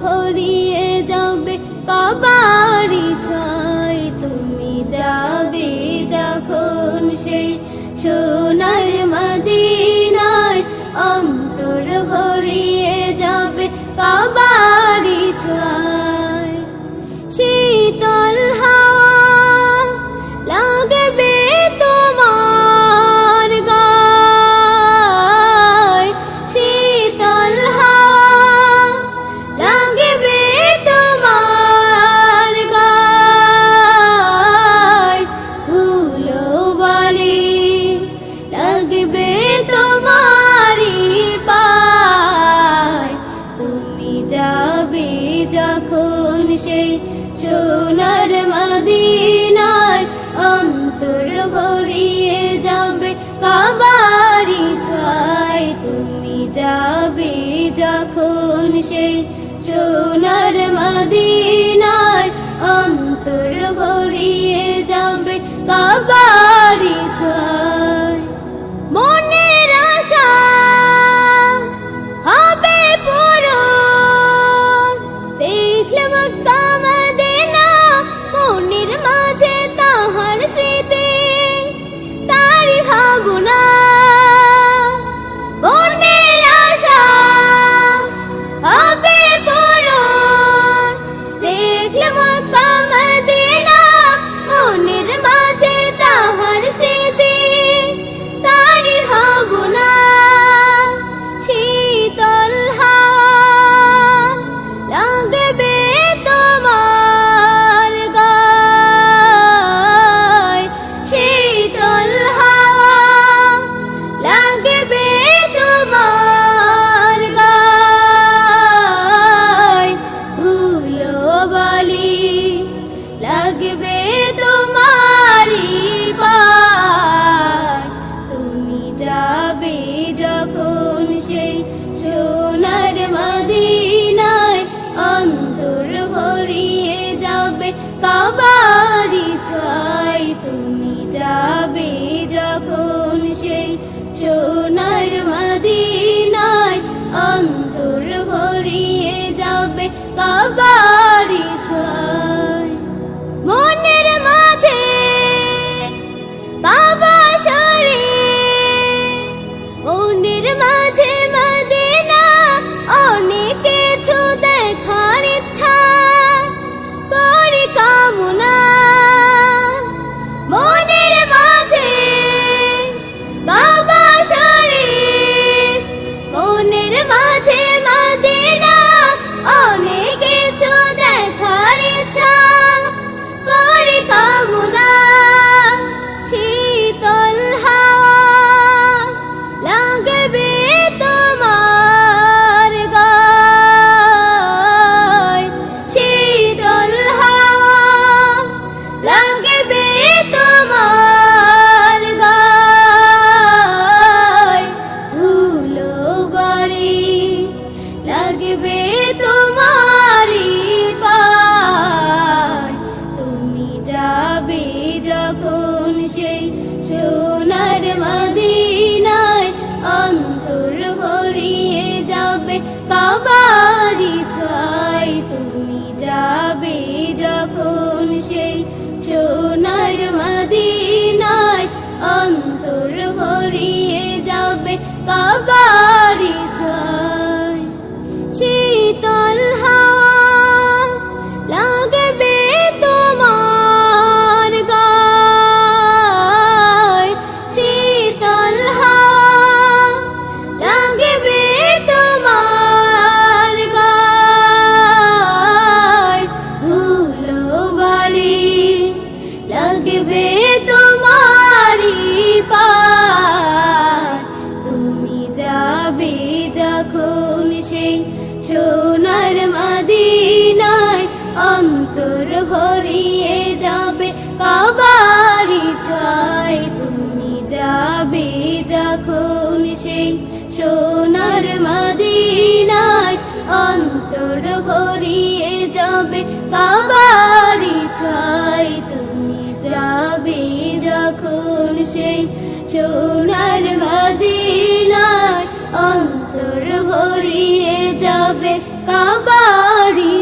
ভরিয়ে যাবে কাবার ইচ্ছায়। তুমি যাবে যখন সেই সোনার মদিনায়, অন্তর ভরিয়ে যাবে কাবার ইচ্ছায়। শীতল হাওয়া লাগবে তোমার গায়, শীতল হাওয়া লাগবে তোমার গায়। ধুলো বালি লাগবে তোমারি পায়। তুমি যাবে যখন সেই সোনার মদিনায়, অন্তর ভরিয়ে যাবে কাবার ইচ্ছায়। তুমি যাবে যখন সেই সোনার মদিনায়, অন্তর ভরিয়ে যাবে কাবার ইচ্ছায়। মনের আশা হবে পূরণ, দেখলে মক্কা মদিনা, মনের মাঝে তাহার স্মৃতি, তারি ভাবনা। মনের আশা হবে পূরণ, দেখলে মক্কা মদিনা, মনের মাঝে তাহার স্মৃতি, তারি ভাবনা। শীতল হাওয়া লাগবে তোমার গায়, শীতল হাওয়া লাগবে তোমার গায়। ধুলো বালি লাগবে তোমারি পায়। তুমি যাবে যখন সেই সোনার মদিনায়, অন্তর ভরিয়ে যাবে কাবার ইচ্ছায়। তুমি যাবে যখন সেই সোনার মদিনায়, অন্তর ভরিয়ে যাবে কাবার ইচ্ছায়। মনের মাঝে কাবা শরীফ, মনের মাঝে মদিনা, অনেক কিছু দেখার ইচ্ছা করি কামনা। মনের মাঝে কাবা শরীফ, মনের মাঝে মদিনা, অনেক কিছু দেখার ইচ্ছা করি কামনা। শীতল হাওয়া লাগবে তোমার গায়, শীতল হাওয়া লাগবে তোমার গায়। ধুলো বালি লাগবে তোমারি পায়। তুমি যাবে যখন সেই সোনার মদিনায়, অন্তর ভরিয়ে যাবে কাবার ইচ্ছায়। তুমি যাবে যখন সেই সোনার মদিনায়, অন্তর ভরিয়ে যাবে কাবার ইচ্ছায়। শীতল হাওয়া লাগবে তোমার গায়, শীতল হাওয়া লাগবে তোমার গায়। ধুলো বালি লাগবে তোমারি পায়। তুমি যাবে যখন সেই সোনার মদিনায়, অন্তর ভরিয়ে যাবে কাবার ইচ্ছায়। তুমি যাবে যখন সেই সোনার মদিনায়, অন্তর ভরিয়ে যাবে কাবার ইচ্ছায়। তুমি যাবে যখন সেই সোনার মদিনায়, অন্তর ভরিয়ে যাবে যাবে কাবারি